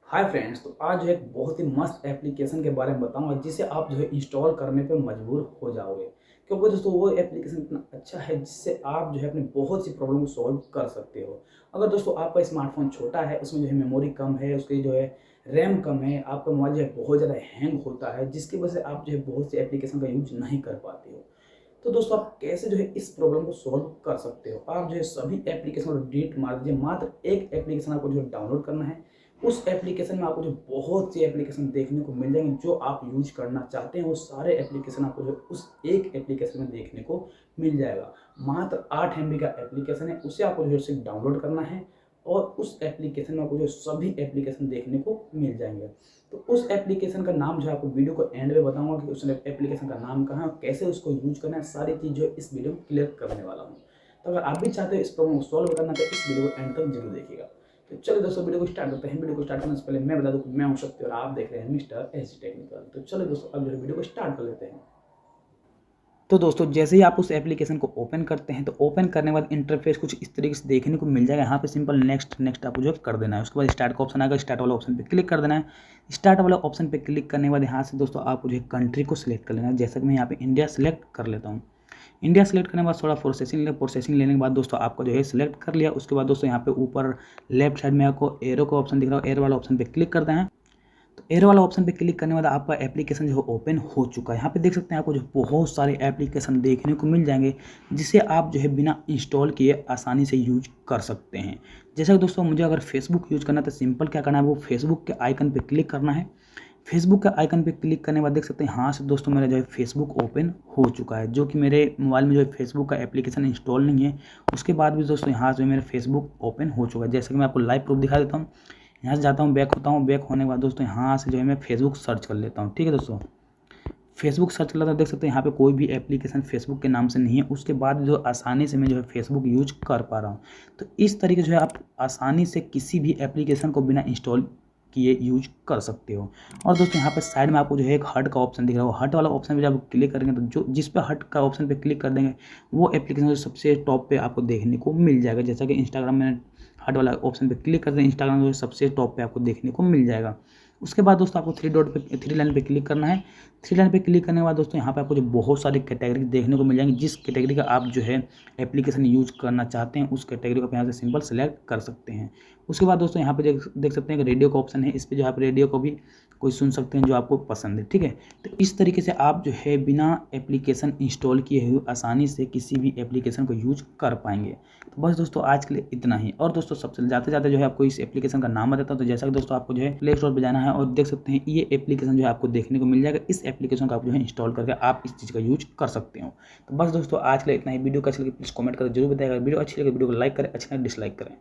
Hi friends, तो आज जो है एक बहुत ही मस्त एप्लीकेशन के बारे में बताऊंगा जिसे आप जो है इंस्टॉल करने पे मजबूर हो जाओगे। क्योंकि दोस्तों वो एप्लीकेशन इतना अच्छा है जिससे आप जो है अपनी बहुत सी प्रॉब्लम को सॉल्व कर सकते हो। अगर दोस्तों आपका स्मार्टफोन छोटा है, उसमें जो है मेमोरी कम है, उसकी जो है रैम कम है, आपका मोबाइल जो है बहुत ज़्यादा हैंग होता है, जिसकी वजह से आप जो है बहुत सी एप्लीकेशन का यूज नहीं कर पाते हो। तो दोस्तों आप कैसे जो है इस प्रॉब्लम को सॉल्व कर सकते हो। आप जो है सभी एप्लीकेशन को डिलीट मार दीजिए। मात्र एक एप्लीकेशन आपको जो है डाउनलोड करना है। उस एप्लीकेशन में आपको जो बहुत सी एप्लीकेशन देखने को मिल जाएंगे जो आप यूज करना चाहते हैं। वो सारे एप्लीकेशन आपको जो उस एक एप्लीकेशन में देखने को मिल जाएगा। मात्र 8 MB का एप्लीकेशन है, उसे आपको जो है सिर्फ डाउनलोड करना है और उस एप्लीकेशन में आपको जो सभी एप्लीकेशन देखने को मिल जाएंगे। तो उस एप्लीकेशन का नाम जो है आपको वीडियो को एंड में बताऊंगा कि उस एप्लीकेशन का नाम कहाँ है और कैसे उसको यूज करना है। सारी चीज़ जो है इस वीडियो में क्लियर करने वाला हूँ। तो अगर आप भी चाहते हो इस प्रॉब्लम को सॉल्व करना तो इस वीडियो को एंड तक जरूर देखिएगा। तो चलिए दोस्तों वीडियो को स्टार्ट करते हैं। वीडियो को स्टार्ट करने से पहले मैं बता दूं कि मैं हूं शक्ति और आप देख रहे हैं मिस्टर एस टेक्निकल। तो चलिए दोस्तों अब जो है वीडियो को स्टार्ट कर लेते हैं। तो दोस्तों जैसे ही आप उस एप्लीकेशन को ओपन करते हैं तो ओपन करने के बाद इंटरफेस कुछ इस तरीके से देखने को मिल जाएगा। यहाँ पे सिंपल नेक्स्ट आपको जो कर देना है। उसके बाद स्टार्ट का ऑप्शन आएगा, स्टार्ट वाला ऑप्शन पे क्लिक कर देना है। स्टार्ट वाला ऑप्शन पे क्लिक करने के बाद यहाँ से दोस्तों आपको जो है कंट्री को सिलेक्ट कर लेना है। जैसा कि मैं यहाँ पे इंडिया सेलेक्ट कर लेता हूँ। इंडिया सेलेक्ट करने के बाद थोड़ा प्रोसेसिंग लेने के बाद दोस्तों आपको जो है सिलेक्ट कर लिया। उसके बाद दोस्तों यहाँ पे ऊपर लेफ्ट साइड में आपको एरो का ऑप्शन दिख रहा है, एरो वाला ऑप्शन पे क्लिक करते हैं। तो एरो वाला ऑप्शन पे क्लिक करने के बाद आपका एप्लीकेशन जो है ओपन हो चुका है। यहाँ पे देख सकते हैं आपको जो बहुत सारे एप्लीकेशन देखने को मिल जाएंगे जिसे आप जो है बिना इंस्टॉल किए आसानी से यूज कर सकते हैं। जैसा कि दोस्तों मुझे अगर फेसबुक यूज करना है तो सिंपल क्या करना है, वो फेसबुक के आइकन पे क्लिक करना है। फेसबुक के आइकन पे क्लिक करने के बाद देख सकते हैं हाँ से दोस्तों मेरा जो है फेसबुक ओपन हो चुका है, जो कि मेरे मोबाइल में जो है फेसबुक का एप्लीकेशन इंस्टॉल नहीं है। उसके बाद भी दोस्तों यहाँ से मेरा फेसबुक ओपन हो चुका है। जैसे कि मैं आपको लाइव प्रूफ दिखा देता हूँ। यहाँ से जाता हूँ, बैक होता हूँ। बैक होने के बाद दोस्तों यहाँ से जो है मैं फेसबुक सर्च कर लेता हूँ। ठीक है दोस्तों, फेसबुक सर्च कर लेता हूँ। देख सकते हैं यहाँ पे कोई भी एप्लीकेशन फेसबुक के नाम से नहीं है। उसके बाद जो आसानी से मैं जो है फेसबुक यूज कर पा रहा हूँ। तो इस तरीके से जो है आप आसानी से किसी भी एप्लीकेशन को बिना इंस्टॉल किए यूज कर सकते हो। और दोस्तों यहाँ पे साइड में आपको जो है एक हट का ऑप्शन दिख रहा है। वो हट वाला ऑप्शन पे जब आप क्लिक करेंगे तो जो जिस पे हट का ऑप्शन पे क्लिक कर देंगे वो एप्लीकेशन जो सबसे टॉप पे आपको देखने को मिल जाएगा। जैसा कि इंस्टाग्राम में हट वाला ऑप्शन पे क्लिक करते हैं, इंस्टाग्राम जो सबसे टॉप पे आपको देखने को मिल जाएगा। उसके बाद दोस्तों आपको थ्री लाइन पे क्लिक करना है। थ्री लाइन पे क्लिक करने के बाद दोस्तों यहाँ पे आपको जो बहुत सारी कैटेगरी देखने को मिल जाएंगी। जिस कैटेगरी का आप जो है एप्लीकेशन यूज करना चाहते हैं उस कैटेगरी को आप यहाँ से सिंपल सेलेक्ट कर सकते हैं। उसके बाद दोस्तों यहाँ पे देख सकते हैं कि रेडियो का ऑप्शन है। इस पर जो आप रेडियो को भी कोई सुन सकते हैं जो आपको पसंद है। ठीक है, तो इस तरीके से आप जो है बिना एप्लीकेशन इंस्टॉल किए हुए आसानी से किसी भी एप्लीकेशन को यूज कर पाएंगे। तो बस दोस्तों आज के लिए इतना ही। और दोस्तों सबसे जाते जाते जो है आपको इस एप्लीकेशन का नाम बताता हूँ। तो जैसा कि दोस्तों आपको जो है प्ले स्टोर पर जाना है और देख सकते हैं ये एप्लीकेशन जो है आपको देखने को मिल जाएगा। इस एप्लीकेशन को आप जो है इंस्टॉल करके आप इस चीज़ का यूज कर सकते हो। तो बस दोस्तों आज के लिए इतना ही। वीडियो का अच्छी लगे प्लीज़ कमेंट करके जरूर बताइएगा। वीडियो अच्छी लगे वीडियो को लाइक करें, अच्छी लगे डिसलाइक करें।